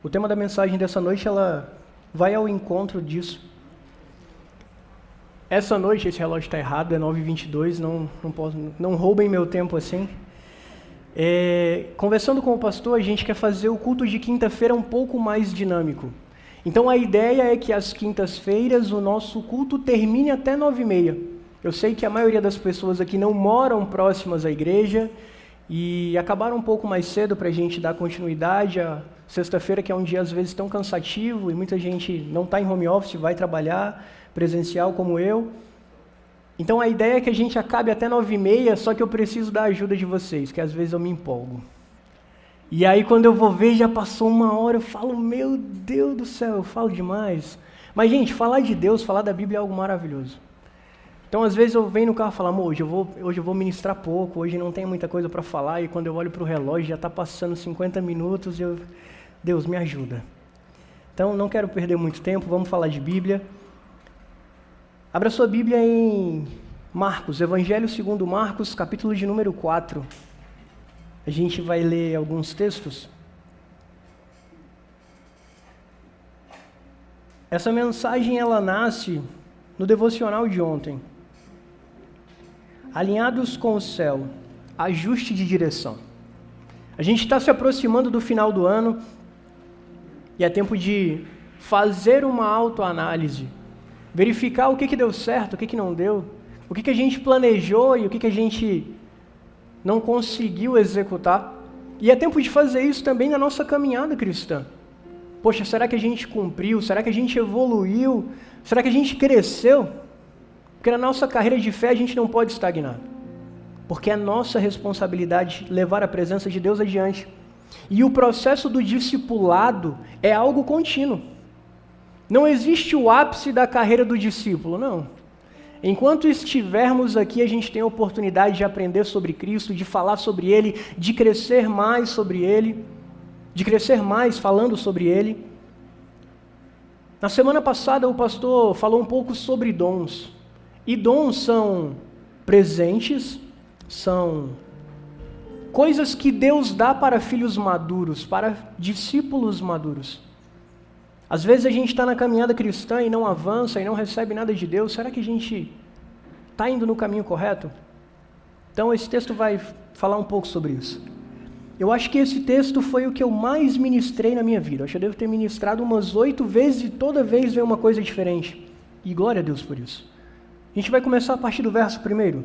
O tema da mensagem dessa noite, ela vai ao encontro disso. Essa noite, esse relógio está errado, é 9h22, não roubem meu tempo assim. Conversando com o pastor, a gente quer fazer o culto de quinta-feira um pouco mais dinâmico. Então a ideia é que às quintas-feiras o nosso culto termine até 9h30. Eu sei que a maioria das pessoas aqui não moram próximas à igreja e acabaram um pouco mais cedo para a gente dar continuidade. A sexta-feira, que é um dia às vezes tão cansativo e muita gente não está em home office, vai trabalhar presencial como eu. Então a ideia é que a gente acabe até 9h30, só que eu preciso da ajuda de vocês, que às vezes eu me empolgo. E aí quando eu vou ver, já passou 1 hora, eu falo, meu Deus do céu, eu falo demais. Mas gente, falar de Deus, falar da Bíblia é algo maravilhoso. Então às vezes eu venho no carro e falo, amor, hoje eu vou ministrar pouco, hoje não tem muita coisa para falar, e quando eu olho para o relógio já está passando 50 minutos e Deus me ajuda. Então não quero perder muito tempo, vamos falar de Bíblia. Abra sua Bíblia em Marcos, Evangelho segundo Marcos, capítulo de número 4. A gente vai ler alguns textos. Essa mensagem, ela nasce no devocional de ontem. Alinhados com o céu, ajuste de direção. A gente está se aproximando do final do ano e é tempo de fazer uma autoanálise. Verificar o que deu certo, o que não deu, o que a gente planejou e o que a gente não conseguiu executar. E é tempo de fazer isso também na nossa caminhada cristã. Poxa, será que a gente cumpriu? Será que a gente evoluiu? Será que a gente cresceu? Porque na nossa carreira de fé a gente não pode estagnar. Porque é nossa responsabilidade levar a presença de Deus adiante. E o processo do discipulado é algo contínuo. Não existe o ápice da carreira do discípulo, não. Enquanto estivermos aqui, a gente tem a oportunidade de aprender sobre Cristo, de falar sobre Ele, de crescer mais sobre Ele, de crescer mais falando sobre Ele. Na semana passada, o pastor falou um pouco sobre dons. E dons são presentes, são coisas que Deus dá para filhos maduros, para discípulos maduros. Às vezes a gente está na caminhada cristã e não avança e não recebe nada de Deus. Será que a gente está indo no caminho correto? Então esse texto vai falar um pouco sobre isso. Eu acho que esse texto foi o que eu mais ministrei na minha vida. Eu acho que eu devo ter ministrado umas 8 vezes e toda vez veio uma coisa diferente. E glória a Deus por isso. A gente vai começar a partir do verso 1.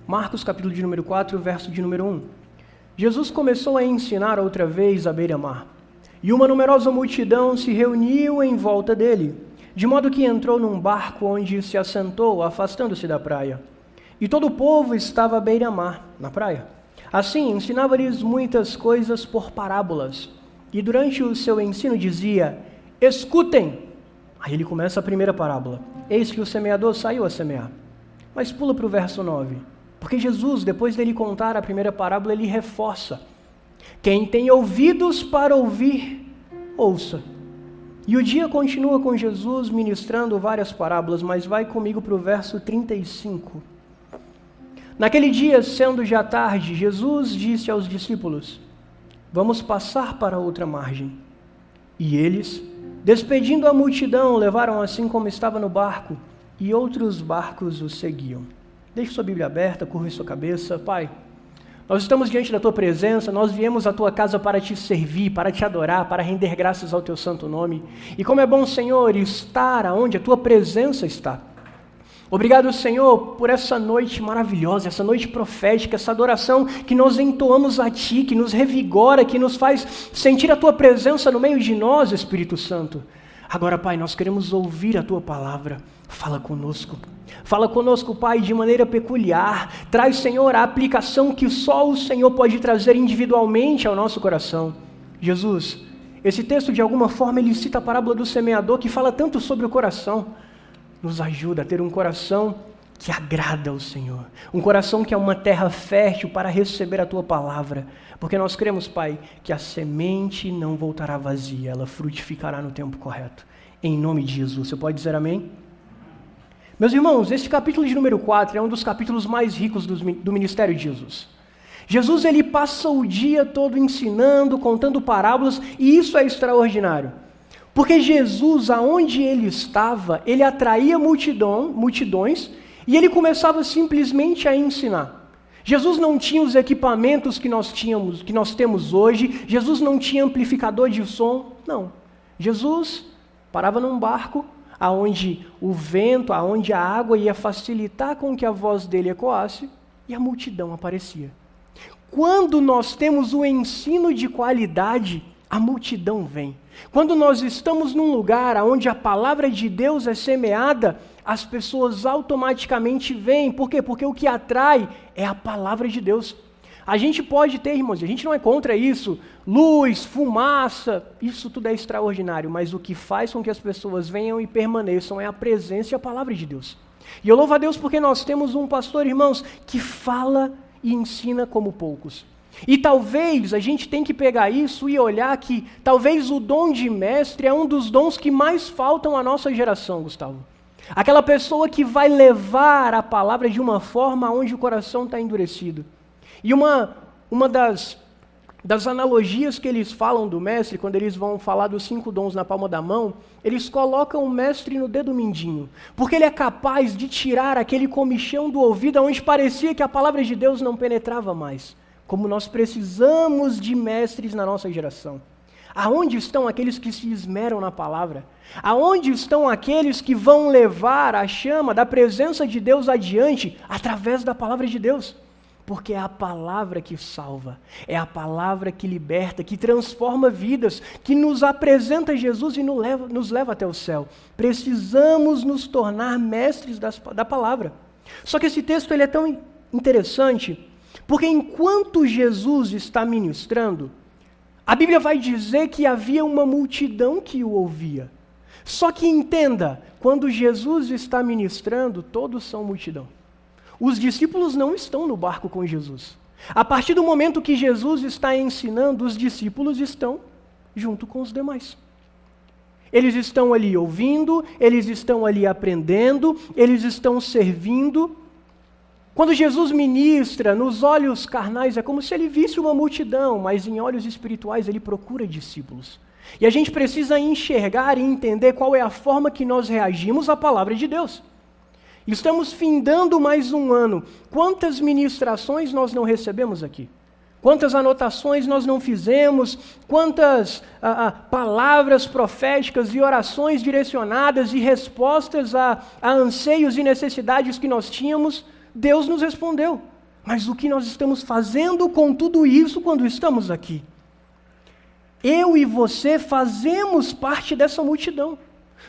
Marcos, capítulo de número 4, verso de número 1. Jesus começou a ensinar outra vez à beira-mar. E uma numerosa multidão se reuniu em volta dele, de modo que entrou num barco onde se assentou, afastando-se da praia. E todo o povo estava à beira-mar, na praia. Assim, ensinava-lhes muitas coisas por parábolas. E durante o seu ensino dizia, escutem! Aí ele começa a primeira parábola. Eis que o semeador saiu a semear. Mas pula para o verso 9. Porque Jesus, depois dele contar a primeira parábola, ele reforça. Quem tem ouvidos para ouvir, ouça. E o dia continua com Jesus ministrando várias parábolas, mas vai comigo para o verso 35. Naquele dia, sendo já tarde, Jesus disse aos discípulos, vamos passar para outra margem. E eles, despedindo a multidão, levaram assim como estava no barco, e outros barcos o seguiam. Deixe sua Bíblia aberta, curve sua cabeça. Pai, nós estamos diante da Tua presença, nós viemos à Tua casa para Te servir, para Te adorar, para render graças ao Teu santo nome. E como é bom, Senhor, estar onde a Tua presença está. Obrigado, Senhor, por essa noite maravilhosa, essa noite profética, essa adoração que nós entoamos a Ti, que nos revigora, que nos faz sentir a Tua presença no meio de nós, Espírito Santo. Agora, Pai, nós queremos ouvir a Tua palavra. Fala conosco. Fala conosco, Pai, de maneira peculiar. Traz, Senhor, a aplicação que só o Senhor pode trazer individualmente ao nosso coração. Jesus, esse texto, de alguma forma, ele cita a parábola do semeador, que fala tanto sobre o coração. Nos ajuda a ter um coração que agrada ao Senhor. Um coração que é uma terra fértil para receber a Tua palavra. Porque nós cremos, Pai, que a semente não voltará vazia, ela frutificará no tempo correto. Em nome de Jesus. Você pode dizer amém? Meus irmãos, esse capítulo de número 4 é um dos capítulos mais ricos do ministério de Jesus. Jesus ele passa o dia todo ensinando, contando parábolas, e isso é extraordinário. Porque Jesus, aonde ele estava, ele atraía multidões e ele começava simplesmente a ensinar. Jesus não tinha os equipamentos que nós temos hoje, Jesus não tinha amplificador de som, não. Jesus parava num barco, aonde o vento, aonde a água ia facilitar com que a voz dele ecoasse, e a multidão aparecia. Quando nós temos o ensino de qualidade, a multidão vem. Quando nós estamos num lugar onde a palavra de Deus é semeada, as pessoas automaticamente vêm. Por quê? Porque o que atrai é a palavra de Deus. A gente pode ter, irmãos, a gente não é contra isso, luz, fumaça, isso tudo é extraordinário, mas o que faz com que as pessoas venham e permaneçam é a presença e a palavra de Deus. E eu louvo a Deus porque nós temos um pastor, irmãos, que fala e ensina como poucos. E talvez a gente tenha que pegar isso e olhar que talvez o dom de mestre é um dos dons que mais faltam à nossa geração, Gustavo. Aquela pessoa que vai levar a palavra de uma forma onde o coração está endurecido. E uma das analogias que eles falam do mestre, quando eles vão falar dos 5 dons na palma da mão, eles colocam o mestre no dedo mindinho, porque ele é capaz de tirar aquele comichão do ouvido onde parecia que a palavra de Deus não penetrava mais. Como nós precisamos de mestres na nossa geração. Aonde estão aqueles que se esmeram na palavra? Aonde estão aqueles que vão levar a chama da presença de Deus adiante através da palavra de Deus? Porque é a palavra que salva, é a palavra que liberta, que transforma vidas, que nos apresenta Jesus e nos leva até o céu. Precisamos nos tornar mestres da palavra. Só que esse texto ele é tão interessante, porque enquanto Jesus está ministrando, a Bíblia vai dizer que havia uma multidão que o ouvia. Só que entenda, quando Jesus está ministrando, todos são multidão. Os discípulos não estão no barco com Jesus. A partir do momento que Jesus está ensinando, os discípulos estão junto com os demais. Eles estão ali ouvindo, eles estão ali aprendendo, eles estão servindo. Quando Jesus ministra, nos olhos carnais é como se ele visse uma multidão, mas em olhos espirituais ele procura discípulos. E a gente precisa enxergar e entender qual é a forma que nós reagimos à palavra de Deus. Estamos findando mais um ano. Quantas ministrações nós não recebemos aqui? Quantas anotações nós não fizemos? Quantas palavras proféticas e orações direcionadas e respostas a anseios e necessidades que nós tínhamos? Deus nos respondeu. Mas o que nós estamos fazendo com tudo isso quando estamos aqui? Eu e você fazemos parte dessa multidão.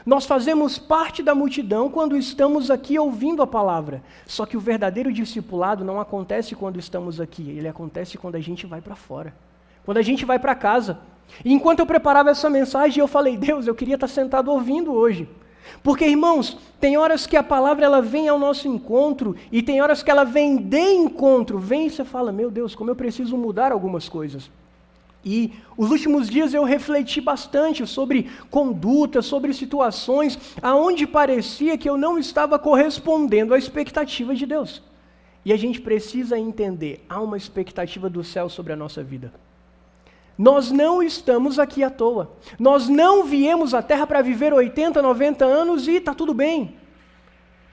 Nós fazemos parte da multidão quando estamos aqui ouvindo a palavra. Só que o verdadeiro discipulado não acontece quando estamos aqui, ele acontece quando a gente vai para fora, quando a gente vai para casa. E enquanto eu preparava essa mensagem, eu falei, Deus, eu queria estar sentado ouvindo hoje. Porque, irmãos, tem horas que a palavra ela vem ao nosso encontro e tem horas que ela vem de encontro. Vem e você fala, meu Deus, como eu preciso mudar algumas coisas. E os últimos dias eu refleti bastante sobre condutas, sobre situações aonde parecia que eu não estava correspondendo à expectativa de Deus. E a gente precisa entender, há uma expectativa do céu sobre a nossa vida. Nós não estamos aqui à toa. Nós não viemos à Terra para viver 80, 90 anos e está tudo bem.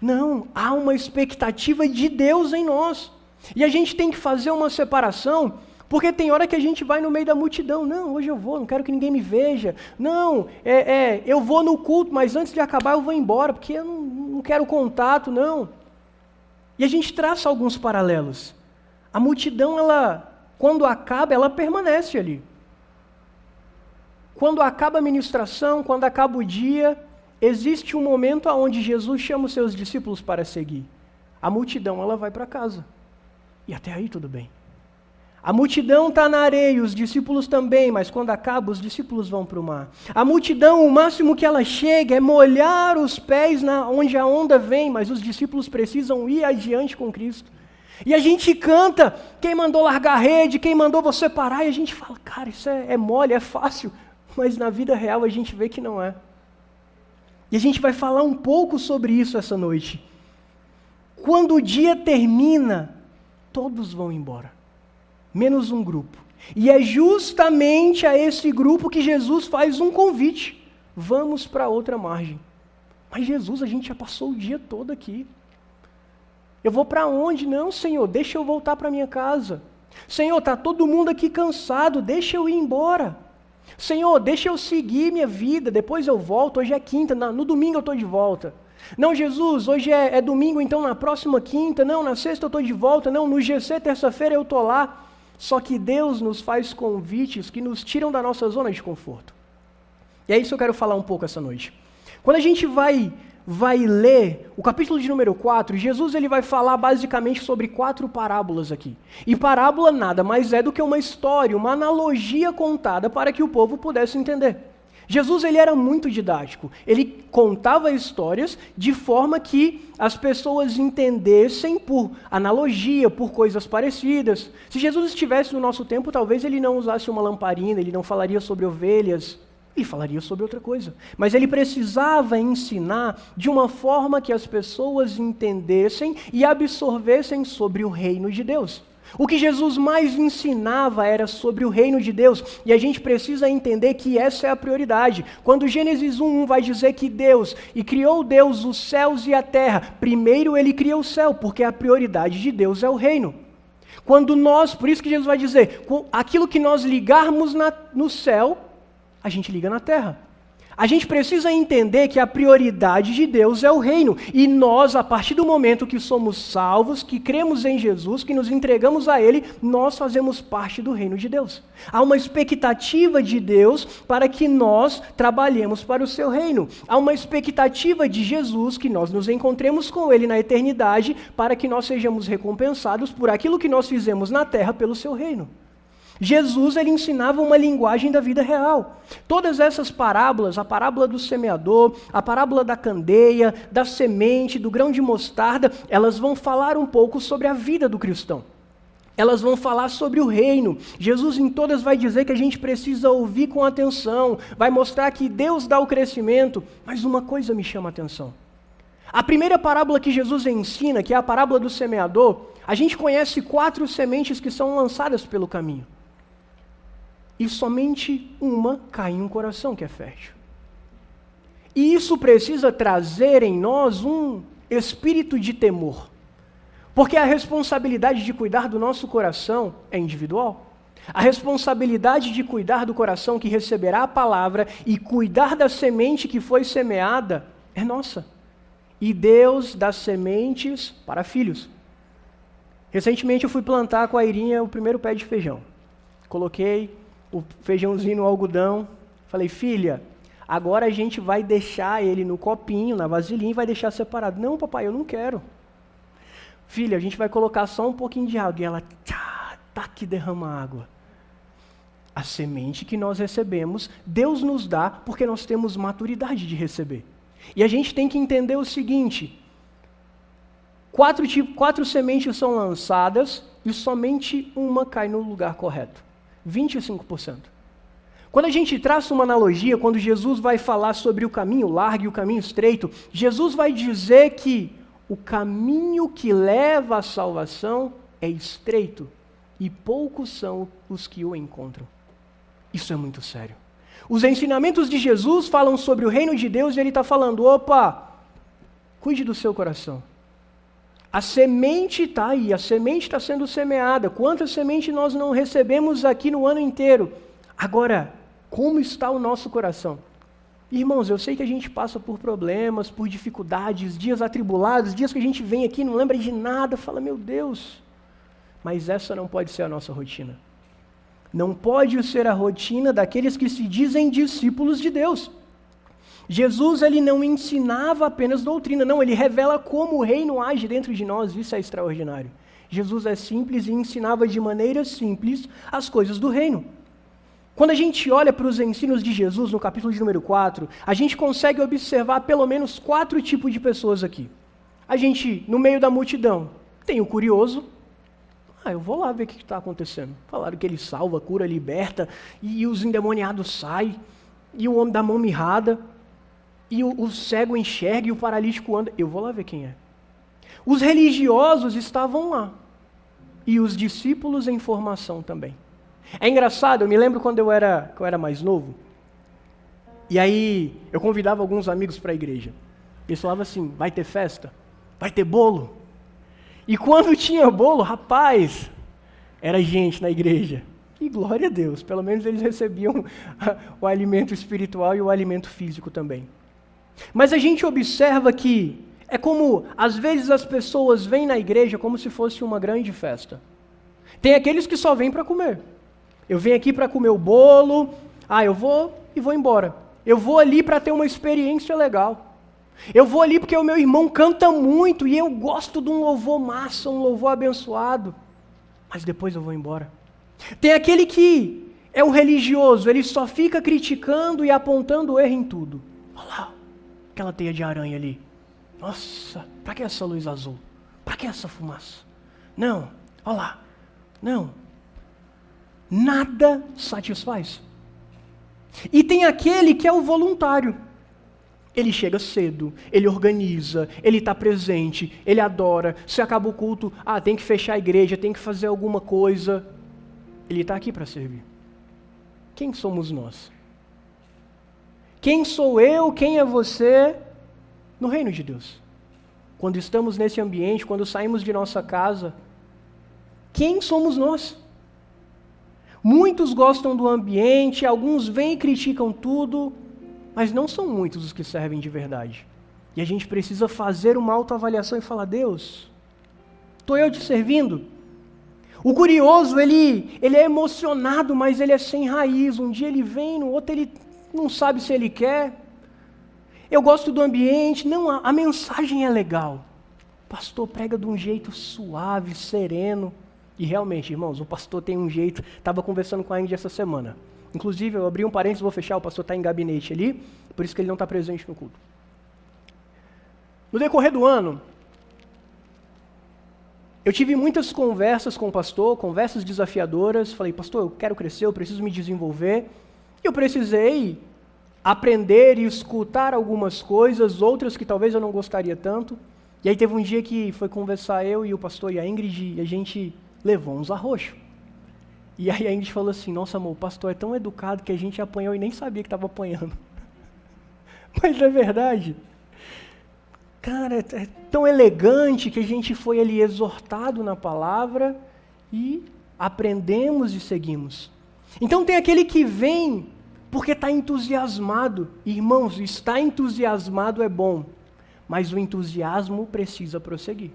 Não, há uma expectativa de Deus em nós. E a gente tem que fazer uma separação. Porque tem hora que a gente vai no meio da multidão. Não, hoje eu vou, não quero que ninguém me veja. Não, eu vou no culto, mas antes de acabar eu vou embora, porque eu não quero contato, não. E a gente traça alguns paralelos. A multidão, quando acaba, ela permanece ali. Quando acaba a ministração, quando acaba o dia, existe um momento onde Jesus chama os seus discípulos para seguir. A multidão, ela vai para casa. E até aí tudo bem. A multidão está na areia, os discípulos também, mas quando acaba, os discípulos vão para o mar. A multidão, o máximo que ela chega é molhar os pés onde a onda vem, mas os discípulos precisam ir adiante com Cristo. E a gente canta, quem mandou largar a rede, quem mandou você parar, e a gente fala, cara, isso é mole, é fácil, mas na vida real a gente vê que não é. E a gente vai falar um pouco sobre isso essa noite. Quando o dia termina, todos vão embora. menos um grupo. E é justamente a esse grupo que Jesus faz um convite. Vamos para outra margem. Mas Jesus, a gente já passou o dia todo aqui. Eu vou para onde? Não, Senhor, deixa eu voltar para minha casa. Senhor, está todo mundo aqui cansado, deixa eu ir embora. Senhor, deixa eu seguir minha vida, depois eu volto, hoje é quinta, no domingo eu estou de volta. Não, Jesus, hoje é domingo, então na próxima quinta, não, na sexta eu estou de volta, não, no GC, terça-feira eu estou lá. Só que Deus nos faz convites que nos tiram da nossa zona de conforto. E é isso que eu quero falar um pouco essa noite. Quando a gente vai ler o capítulo de número 4, Jesus ele vai falar basicamente sobre 4 parábolas aqui. E parábola nada mais é do que uma história, uma analogia contada para que o povo pudesse entender. Jesus ele era muito didático, ele contava histórias de forma que as pessoas entendessem por analogia, por coisas parecidas. Se Jesus estivesse no nosso tempo, talvez ele não usasse uma lamparina, ele não falaria sobre ovelhas, ele falaria sobre outra coisa. Mas ele precisava ensinar de uma forma que as pessoas entendessem e absorvessem sobre o reino de Deus. O que Jesus mais ensinava era sobre o reino de Deus, e a gente precisa entender que essa é a prioridade. Quando Gênesis 1:1 vai dizer que criou Deus os céus e a terra, primeiro ele cria o céu, porque a prioridade de Deus é o reino. Por isso que Jesus vai dizer, aquilo que nós ligarmos no céu, a gente liga na terra. A gente precisa entender que a prioridade de Deus é o reino. E nós, a partir do momento que somos salvos, que cremos em Jesus, que nos entregamos a Ele, nós fazemos parte do reino de Deus. Há uma expectativa de Deus para que nós trabalhemos para o seu reino. Há uma expectativa de Jesus que nós nos encontremos com Ele na eternidade para que nós sejamos recompensados por aquilo que nós fizemos na terra pelo seu reino. Jesus ele ensinava uma linguagem da vida real. Todas essas parábolas, a parábola do semeador, a parábola da candeia, da semente, do grão de mostarda, elas vão falar um pouco sobre a vida do cristão. Elas vão falar sobre o reino. Jesus em todas vai dizer que a gente precisa ouvir com atenção, vai mostrar que Deus dá o crescimento, mas uma coisa me chama a atenção. A primeira parábola que Jesus ensina, que é a parábola do semeador, a gente conhece 4 sementes que são lançadas pelo caminho. E somente uma cai em um coração que é fértil. E isso precisa trazer em nós um espírito de temor. Porque a responsabilidade de cuidar do nosso coração é individual. A responsabilidade de cuidar do coração que receberá a palavra e cuidar da semente que foi semeada é nossa. E Deus dá sementes para filhos. Recentemente eu fui plantar com a Irinha o primeiro pé de feijão. Coloquei o feijãozinho no algodão, falei, filha, agora a gente vai deixar ele no copinho, na vasilhinha, e vai deixar separado. Não, papai, eu não quero. Filha, a gente vai colocar só um pouquinho de água. E ela, que derrama água. A semente que nós recebemos, Deus nos dá porque nós temos maturidade de receber. E a gente tem que entender o seguinte, 4 sementes são lançadas e somente uma cai no lugar correto. 25%. Quando a gente traça uma analogia, quando Jesus vai falar sobre o caminho largo e o caminho estreito, Jesus vai dizer que o caminho que leva à salvação é estreito e poucos são os que o encontram. Isso é muito sério. Os ensinamentos de Jesus falam sobre o reino de Deus e ele está falando, cuide do seu coração. A semente está aí, a semente está sendo semeada. Quantas sementes nós não recebemos aqui no ano inteiro? Agora, como está o nosso coração? Irmãos, eu sei que a gente passa por problemas, por dificuldades, dias atribulados, dias que a gente vem aqui, não lembra de nada, fala, meu Deus. Mas essa não pode ser a nossa rotina. Não pode ser a rotina daqueles que se dizem discípulos de Deus. Jesus ele não ensinava apenas doutrina, não, ele revela como o reino age dentro de nós, isso é extraordinário. Jesus é simples e ensinava de maneira simples as coisas do reino. Quando a gente olha para os ensinos de Jesus no capítulo de número 4, a gente consegue observar pelo menos 4 tipos de pessoas aqui. A gente, no meio da multidão, tem o curioso, eu vou lá ver o que está acontecendo. Falaram que ele salva, cura, liberta, e os endemoniados saem, e o homem da mão mirrada, e o cego enxerga e o paralítico anda. Eu vou lá ver quem é. Os religiosos estavam lá. e os discípulos em formação também. É engraçado, eu me lembro quando eu era mais novo, e aí eu convidava alguns amigos para a igreja. Eles falavam assim, vai ter festa? Vai ter bolo? E quando tinha bolo, rapaz, era gente na igreja. E glória a Deus, pelo menos eles recebiam o alimento espiritual e o alimento físico também. Mas a gente observa que é como, às vezes as pessoas vêm na igreja como se fosse uma grande festa. Tem aqueles que só vêm para comer. Eu venho aqui para comer o bolo, eu vou e vou embora. Eu vou ali para ter uma experiência legal. Eu vou ali porque o meu irmão canta muito e eu gosto de um louvor massa, um louvor abençoado. Mas depois eu vou embora. Tem aquele que é um religioso, ele só fica criticando e apontando o erro em tudo. Olha lá, aquela teia de aranha ali. Nossa, para que essa luz azul? Para que essa fumaça? Não, olha lá, não. Nada satisfaz. E tem aquele que é o voluntário. Ele chega cedo, ele organiza, ele está presente, ele adora. Se acaba o culto, tem que fechar a igreja, tem que fazer alguma coisa. Ele está aqui para servir. Quem somos nós? Quem sou eu, quem é você no reino de Deus? Quando estamos nesse ambiente, quando saímos de nossa casa, quem somos nós? Muitos gostam do ambiente, alguns vêm e criticam tudo, mas não são muitos os que servem de verdade. E a gente precisa fazer uma autoavaliação e falar, Deus, estou eu te servindo? O curioso, ele é emocionado, mas ele é sem raiz. Um dia ele vem, no outro ele não sabe se ele quer. Eu gosto do ambiente, não, a mensagem é legal. O pastor prega de um jeito suave, sereno. E realmente, irmãos, o pastor tem um jeito, estava conversando com a Ingrid essa semana. Inclusive, eu abri um parênteses, vou fechar, o pastor está em gabinete ali, por isso que ele não está presente no culto. No decorrer do ano, eu tive muitas conversas com o pastor, conversas desafiadoras. Falei, pastor, eu quero crescer, eu preciso me desenvolver. E eu precisei aprender e escutar algumas coisas, outras que talvez eu não gostaria tanto. E aí teve um dia que foi conversar eu e o pastor e a Ingrid, e a gente levou uns arroxos. E aí a Ingrid falou assim, nossa amor, o pastor é tão educado que a gente apanhou e nem sabia que estava apanhando. Mas é verdade. Cara, é tão elegante que a gente foi ali exortado na palavra e aprendemos e seguimos. Então tem aquele que vem porque está entusiasmado. Irmãos, estar entusiasmado é bom, mas o entusiasmo precisa prosseguir.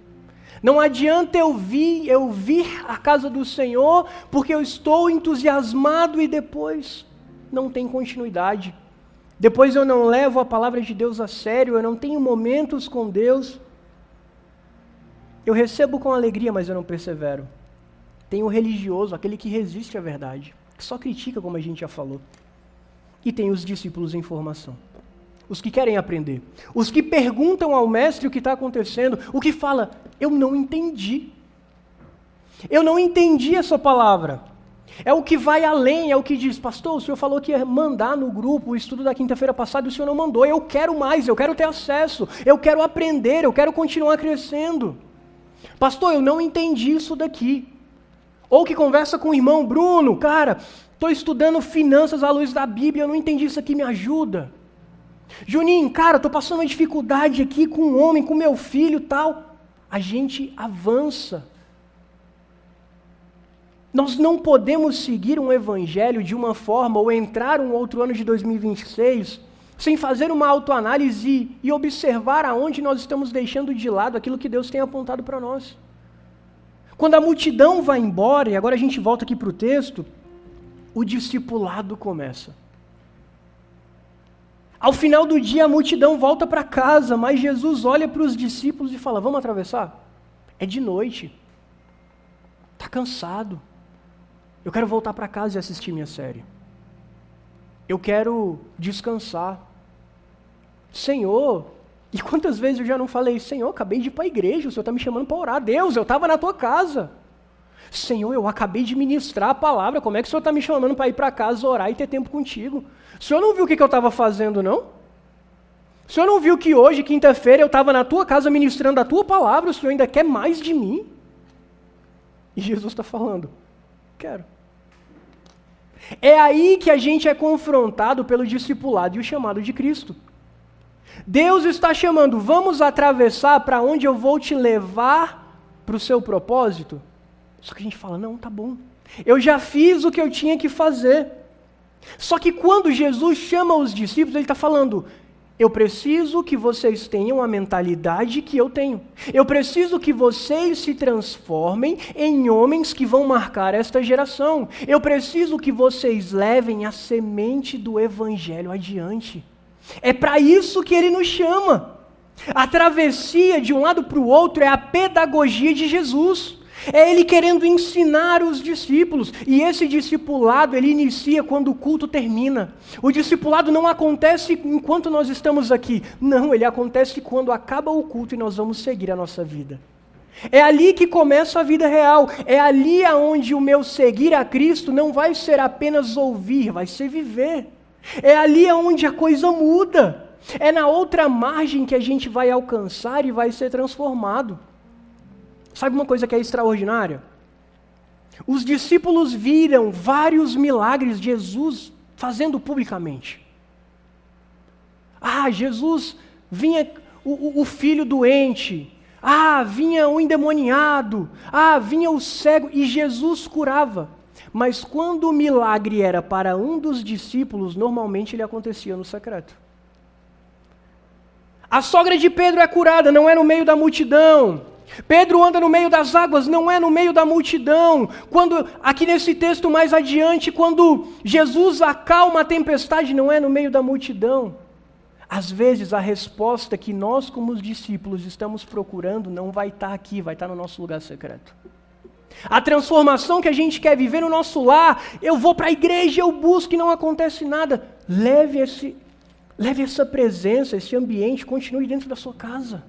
Não adianta eu vir à casa do Senhor porque eu estou entusiasmado e depois não tem continuidade. Depois eu não levo a palavra de Deus a sério, eu não tenho momentos com Deus. Eu recebo com alegria, mas eu não persevero. Tem o religioso, aquele que resiste à verdade, que só critica, como a gente já falou. E tem os discípulos em formação. Os que querem aprender. Os que perguntam ao mestre o que está acontecendo. O que fala, eu não entendi. Eu não entendi essa palavra. É o que vai além, é o que diz, pastor, o senhor falou que ia mandar no grupo o estudo da quinta-feira passada e o senhor não mandou. Eu quero mais, eu quero ter acesso, eu quero aprender, eu quero continuar crescendo. Pastor, eu não entendi isso daqui. Ou que conversa com o irmão, Bruno, cara, estou estudando finanças à luz da Bíblia, eu não entendi isso aqui, me ajuda. Juninho, cara, estou passando uma dificuldade aqui com um homem, com meu filho e tal. A gente avança. Nós não podemos seguir um evangelho de uma forma ou entrar um outro ano de 2026 sem fazer uma autoanálise e observar aonde nós estamos deixando de lado aquilo que Deus tem apontado para nós. Quando a multidão vai embora, e agora a gente volta aqui para o texto, o discipulado começa. Ao final do dia a multidão volta para casa, mas Jesus olha para os discípulos e fala, vamos atravessar? É de noite. Está cansado. Eu quero voltar para casa e assistir minha série. Eu quero descansar. Senhor, e quantas vezes eu já não falei, Senhor, acabei de ir para a igreja, o Senhor está me chamando para orar. Deus, eu estava na tua casa. Senhor, eu acabei de ministrar a palavra, como é que o Senhor está me chamando para ir para casa, orar e ter tempo contigo? O Senhor não viu o que eu estava fazendo, não? O Senhor não viu que hoje, quinta-feira, eu estava na tua casa ministrando a tua palavra, o Senhor ainda quer mais de mim? E Jesus está falando, quero. É aí que a gente é confrontado pelo discipulado e o chamado de Cristo. Deus está chamando, vamos atravessar para onde eu vou te levar para o seu propósito? Só que a gente fala, não, tá bom. Eu já fiz o que eu tinha que fazer. Só que quando Jesus chama os discípulos, ele está falando, eu preciso que vocês tenham a mentalidade que eu tenho. Eu preciso que vocês se transformem em homens que vão marcar esta geração. Eu preciso que vocês levem a semente do Evangelho adiante. É para isso que ele nos chama. A travessia de um lado para o outro é a pedagogia de Jesus. É ele querendo ensinar os discípulos. E esse discipulado, ele inicia quando o culto termina. O discipulado não acontece enquanto nós estamos aqui. Não, ele acontece quando acaba o culto e nós vamos seguir a nossa vida. É ali que começa a vida real. É ali onde o meu seguir a Cristo não vai ser apenas ouvir, vai ser viver. É ali onde a coisa muda. É na outra margem que a gente vai alcançar e vai ser transformado. Sabe uma coisa que é extraordinária? Os discípulos viram vários milagres de Jesus fazendo publicamente. Jesus vinha o filho doente. Vinha o endemoniado. Vinha o cego. E Jesus curava. Mas quando o milagre era para um dos discípulos, normalmente ele acontecia no secreto. A sogra de Pedro é curada, não é no meio da multidão. Pedro anda no meio das águas, não é no meio da multidão. Quando, aqui nesse texto mais adiante, quando Jesus acalma a tempestade, não é no meio da multidão. Às vezes a resposta que nós como os discípulos estamos procurando não vai estar aqui, vai estar no nosso lugar secreto. A transformação que a gente quer viver no nosso lar, eu vou para a igreja, eu busco e não acontece nada. Leve essa presença, esse ambiente, continue dentro da sua casa.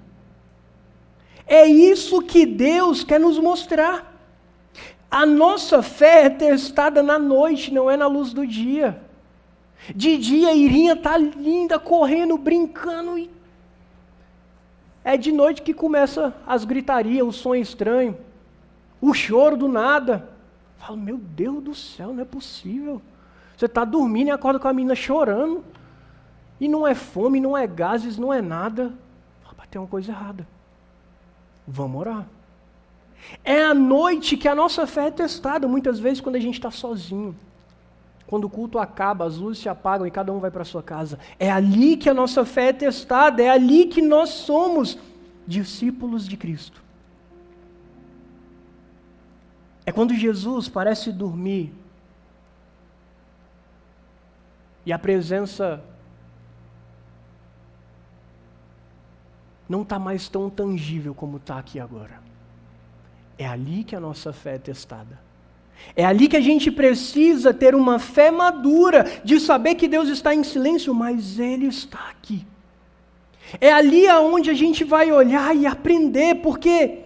É isso que Deus quer nos mostrar. A nossa fé é testada na noite, não é na luz do dia. De dia a Irinha está linda, correndo, brincando. É de noite que começa as gritarias, o som estranho, o choro do nada. Falo, meu Deus do céu, não é possível. Você está dormindo e acorda com a menina chorando. E não é fome, não é gases, não é nada. Rapaz, tem uma coisa errada. Vamos orar. É à noite que a nossa fé é testada, muitas vezes quando a gente está sozinho. Quando o culto acaba, as luzes se apagam e cada um vai para a sua casa. É ali que a nossa fé é testada, é ali que nós somos discípulos de Cristo. É quando Jesus parece dormir e a presença não está mais tão tangível como está aqui agora. É ali que a nossa fé é testada. É ali que a gente precisa ter uma fé madura, de saber que Deus está em silêncio, mas Ele está aqui. É ali aonde a gente vai olhar e aprender, porque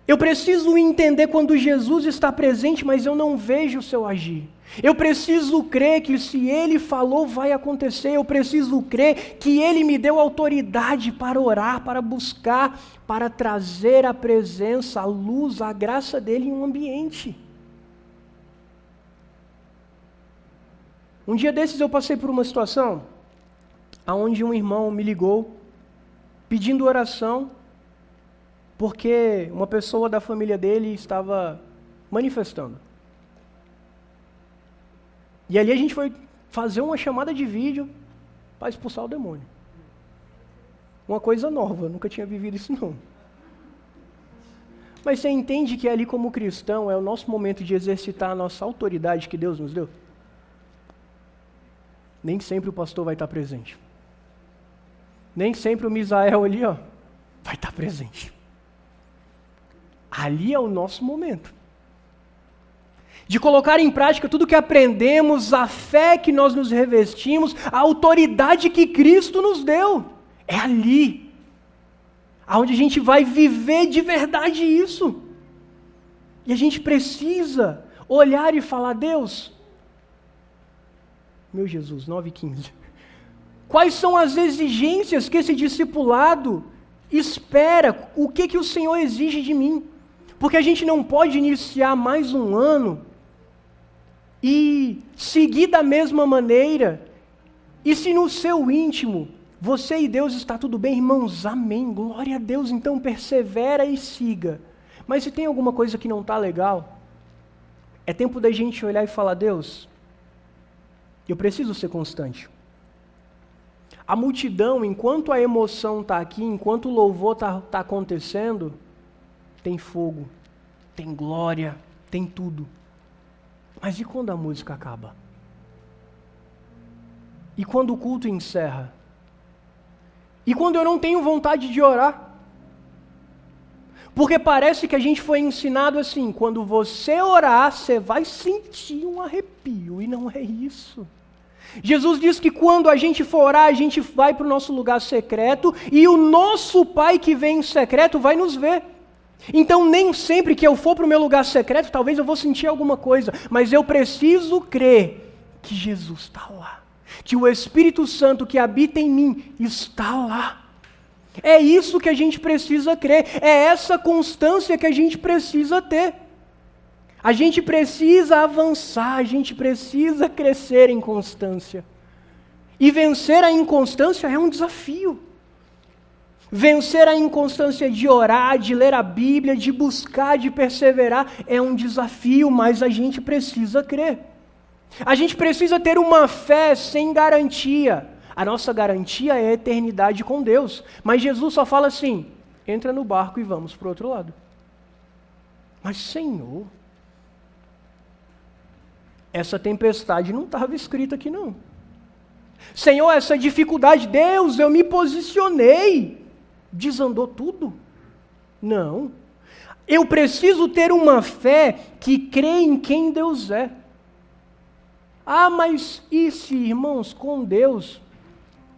eu preciso entender quando Jesus está presente, mas eu não vejo o seu agir. Eu preciso crer que se Ele falou, vai acontecer. Eu preciso crer que Ele me deu autoridade para orar, para buscar, para trazer a presença, a luz, a graça dEle em um ambiente. Um dia desses eu passei por uma situação onde um irmão me ligou pedindo oração porque uma pessoa da família dele estava manifestando. E ali a gente foi fazer uma chamada de vídeo para expulsar o demônio. Uma coisa nova, nunca tinha vivido isso não. Mas você entende que ali como cristão é o nosso momento de exercitar a nossa autoridade que Deus nos deu? Nem sempre o pastor vai estar presente. Nem sempre o Misael ali, vai estar presente. Ali é o nosso momento. De colocar em prática tudo que aprendemos, a fé que nós nos revestimos, a autoridade que Cristo nos deu. É ali, onde a gente vai viver de verdade isso. E a gente precisa olhar e falar, Deus, meu Jesus, 9:15. Quais são as exigências que esse discipulado espera? O que o Senhor exige de mim? Porque a gente não pode iniciar mais um ano e seguir da mesma maneira. E se no seu íntimo, você e Deus está tudo bem, irmãos, amém, glória a Deus, então persevera e siga. Mas se tem alguma coisa que não está legal, é tempo da gente olhar e falar, Deus, eu preciso ser constante. A multidão, enquanto a emoção está aqui, enquanto o louvor está acontecendo, tem fogo, tem glória, tem tudo. Mas e quando a música acaba? E quando o culto encerra? E quando eu não tenho vontade de orar? Porque parece que a gente foi ensinado assim, quando você orar, você vai sentir um arrepio, e não é isso. Jesus diz que quando a gente for orar, a gente vai para o nosso lugar secreto, e o nosso Pai que vem em secreto vai nos ver. Então nem sempre que eu for para o meu lugar secreto, talvez eu vou sentir alguma coisa, mas eu preciso crer que Jesus está lá, que o Espírito Santo que habita em mim está lá. É isso que a gente precisa crer, é essa constância que a gente precisa ter. A gente precisa avançar, a gente precisa crescer em constância. E vencer a inconstância é um desafio. Vencer a inconstância de orar, de ler a Bíblia, de buscar, de perseverar, é um desafio, mas a gente precisa crer. A gente precisa ter uma fé sem garantia. A nossa garantia é a eternidade com Deus. Mas Jesus só fala assim, entra no barco e vamos para o outro lado. Mas Senhor, essa tempestade não estava escrita aqui não. Senhor, essa dificuldade, Deus, eu me posicionei. Desandou tudo? Não. Eu preciso ter uma fé que crê em quem Deus é. Ah, mas e se, irmãos, com Deus,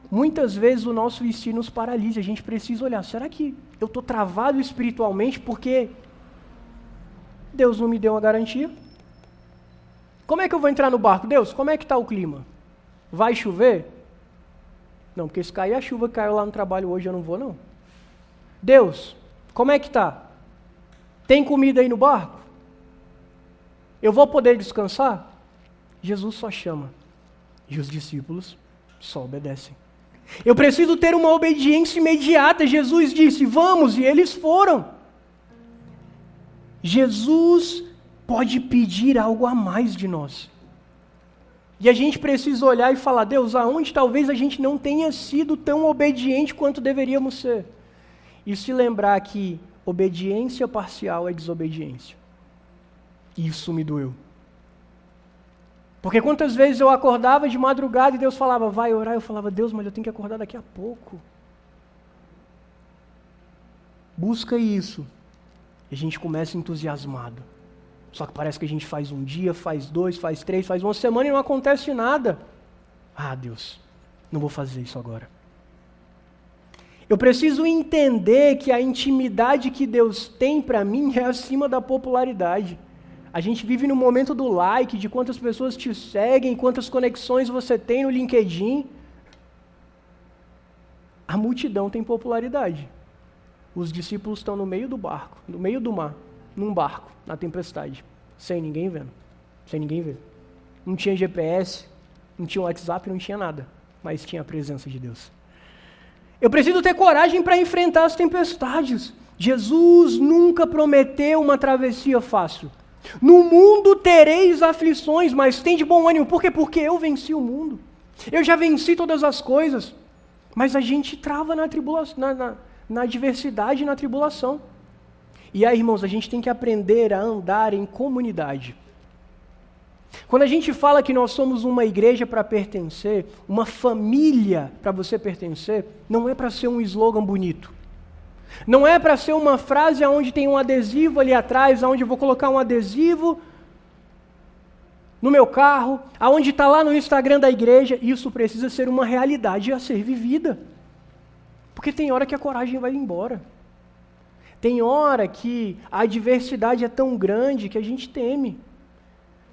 muitas vezes o nosso destino nos paralisa, a gente precisa olhar, será que eu estou travado espiritualmente porque Deus não me deu uma garantia? Como é que eu vou entrar no barco? Deus, como é que está o clima? Vai chover? Não, porque se cair a chuva que caiu lá no trabalho hoje, eu não vou não. Deus, como é que está? Tem comida aí no barco? Eu vou poder descansar? Jesus só chama, e os discípulos só obedecem. Eu preciso ter uma obediência imediata. Jesus disse, vamos, e eles foram. Jesus pode pedir algo a mais de nós. E a gente precisa olhar e falar, Deus, aonde talvez a gente não tenha sido tão obediente quanto deveríamos ser? E se lembrar que obediência parcial é desobediência. Isso me doeu. Porque quantas vezes eu acordava de madrugada e Deus falava, vai orar, eu falava, Deus, mas eu tenho que acordar daqui a pouco. Busca isso. E a gente começa entusiasmado. Só que parece que a gente faz um dia, faz 2, faz 3, faz uma semana e não acontece nada. Ah, Deus, não vou fazer isso agora. Eu preciso entender que a intimidade que Deus tem para mim é acima da popularidade. A gente vive no momento do like, de quantas pessoas te seguem, quantas conexões você tem no LinkedIn. A multidão tem popularidade. Os discípulos estão no meio do barco, no meio do mar, num barco, na tempestade, sem ninguém vendo, sem ninguém ver. Não tinha GPS, não tinha WhatsApp, não tinha nada, mas tinha a presença de Deus. Eu preciso ter coragem para enfrentar as tempestades. Jesus nunca prometeu uma travessia fácil. No mundo tereis aflições, mas tem de bom ânimo. Por quê? Porque eu venci o mundo. Eu já venci todas as coisas. Mas a gente trava na tribulação, na adversidade e na tribulação. E aí, irmãos, a gente tem que aprender a andar em comunidade. Quando a gente fala que nós somos uma igreja para pertencer, uma família para você pertencer, não é para ser um slogan bonito. Não é para ser uma frase onde tem um adesivo ali atrás, onde eu vou colocar um adesivo no meu carro, aonde está lá no Instagram da igreja. Isso precisa ser uma realidade a ser vivida. Porque tem hora que a coragem vai embora. Tem hora que a adversidade é tão grande que a gente teme.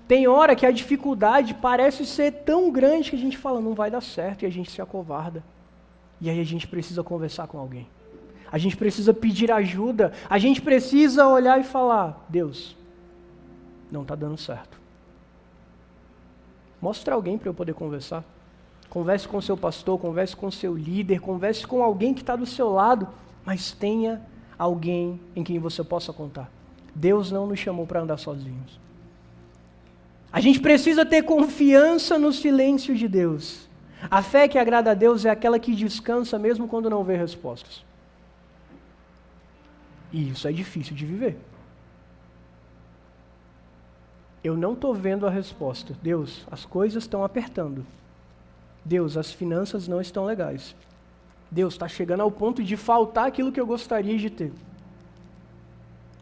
Tem hora que a dificuldade parece ser tão grande que a gente fala, não vai dar certo, e a gente se acovarda. E aí a gente precisa conversar com alguém. A gente precisa pedir ajuda. A gente precisa olhar e falar: Deus, não está dando certo. Mostra alguém para eu poder conversar. Converse com o seu pastor, converse com o seu líder, converse com alguém que está do seu lado, mas tenha alguém em quem você possa contar. Deus não nos chamou para andar sozinhos. A gente precisa ter confiança no silêncio de Deus. A fé que agrada a Deus é aquela que descansa mesmo quando não vê respostas. E isso é difícil de viver. Eu não estou vendo a resposta. Deus, as coisas estão apertando. Deus, as finanças não estão legais. Deus, está chegando ao ponto de faltar aquilo que eu gostaria de ter.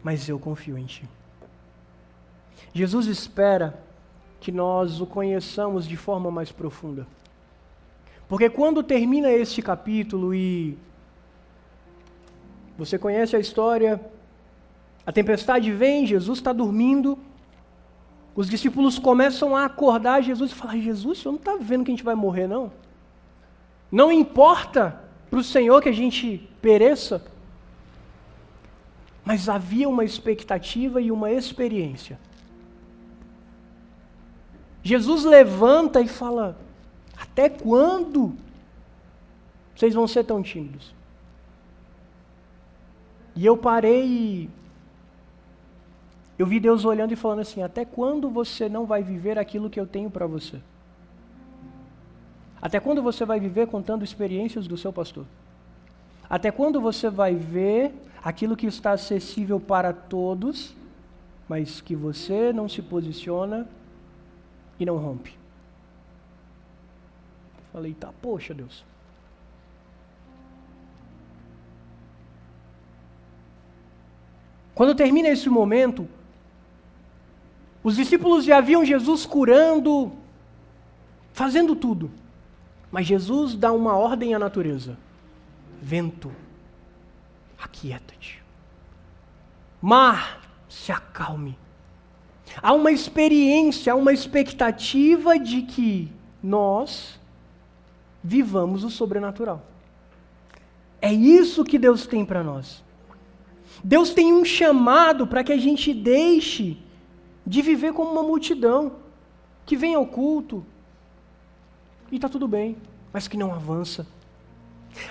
Mas eu confio em Ti. Jesus espera que nós o conheçamos de forma mais profunda. Porque quando termina este capítulo e você conhece a história, a tempestade vem, Jesus está dormindo, os discípulos começam a acordar Jesus e falar: Jesus, o Senhor não está vendo que a gente vai morrer, não? Não importa para o Senhor que a gente pereça. Mas havia uma expectativa e uma experiência. Jesus levanta e fala: até quando vocês vão ser tão tímidos? E eu parei e eu vi Deus olhando e falando assim: até quando você não vai viver aquilo que eu tenho para você? Até quando você vai viver contando experiências do seu pastor? Até quando você vai ver aquilo que está acessível para todos, mas que você não se posiciona e não rompe? Falei: tá, poxa Deus. Quando termina esse momento, os discípulos já viam Jesus curando, fazendo tudo. Mas Jesus dá uma ordem à natureza: vento, aquieta-te. Mar, se acalme. Há uma experiência, há uma expectativa de que nós vivamos o sobrenatural. É isso que Deus tem para nós. Deus tem um chamado para que a gente deixe de viver como uma multidão que vem ao culto e está tudo bem, mas que não avança.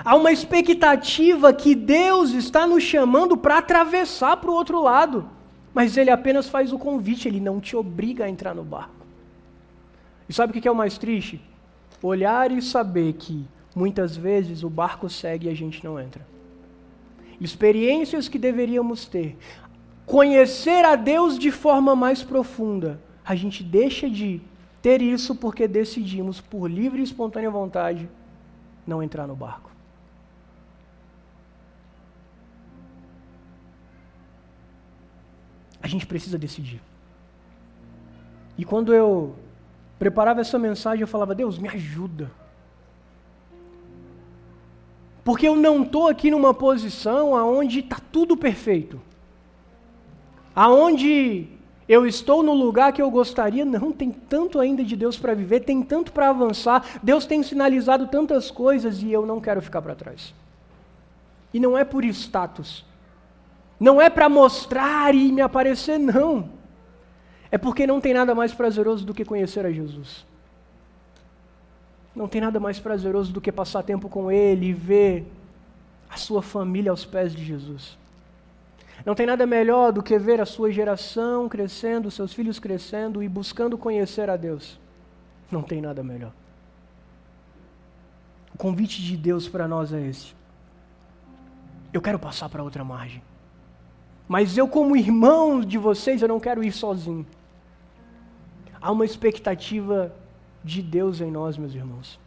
Há uma expectativa que Deus está nos chamando para atravessar para o outro lado, mas Ele apenas faz o convite, Ele não te obriga a entrar no barco. E sabe o que é o mais triste? Olhar e saber que muitas vezes o barco segue e a gente não entra. Experiências que deveríamos ter, conhecer a Deus de forma mais profunda, a gente deixa de ter isso porque decidimos, por livre e espontânea vontade, não entrar no barco. A gente precisa decidir. E quando eu preparava essa mensagem, eu falava: Deus, me ajuda. Porque eu não estou aqui numa posição onde está tudo perfeito. Aonde eu estou no lugar que eu gostaria, não, tem tanto ainda de Deus para viver, tem tanto para avançar, Deus tem sinalizado tantas coisas e eu não quero ficar para trás. E não é por status, não é para mostrar e me aparecer, não. É porque não tem nada mais prazeroso do que conhecer a Jesus. Não tem nada mais prazeroso do que passar tempo com Ele e ver a sua família aos pés de Jesus. Não tem nada melhor do que ver a sua geração crescendo, seus filhos crescendo e buscando conhecer a Deus. Não tem nada melhor. O convite de Deus para nós é esse. Eu quero passar para outra margem. Mas eu, como irmão de vocês, eu não quero ir sozinho. Há uma expectativa de Deus em nós, meus irmãos.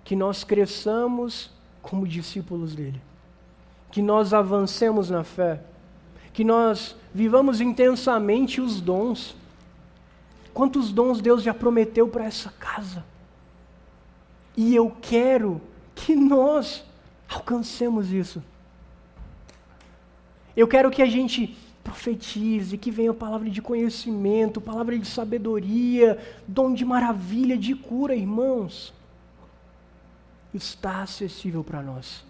Que nós cresçamos como discípulos dele. Que nós avancemos na fé. Que nós vivamos intensamente os dons. Quantos dons Deus já prometeu para essa casa? E eu quero que nós alcancemos isso. Eu quero que a gente profetize, que venha palavra de conhecimento, palavra de sabedoria, dom de maravilha, de cura, irmãos. Está acessível para nós.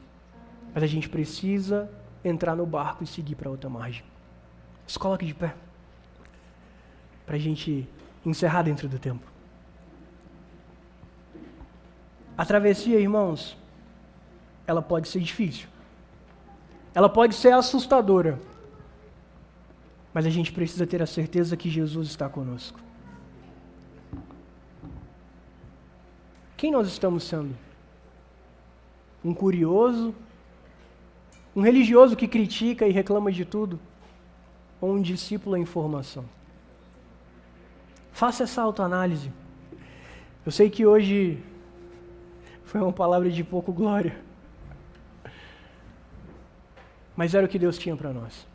Mas a gente precisa entrar no barco e seguir para outra margem. Se coloque de pé, para a gente encerrar dentro do tempo. A travessia, irmãos, ela pode ser difícil. Ela pode ser assustadora. Mas a gente precisa ter a certeza que Jesus está conosco. Quem nós estamos sendo? Um curioso? Um religioso que critica e reclama de tudo? Ou um discípulo em formação? Faça essa autoanálise. Eu sei que hoje foi uma palavra de pouco glória. Mas era o que Deus tinha para nós.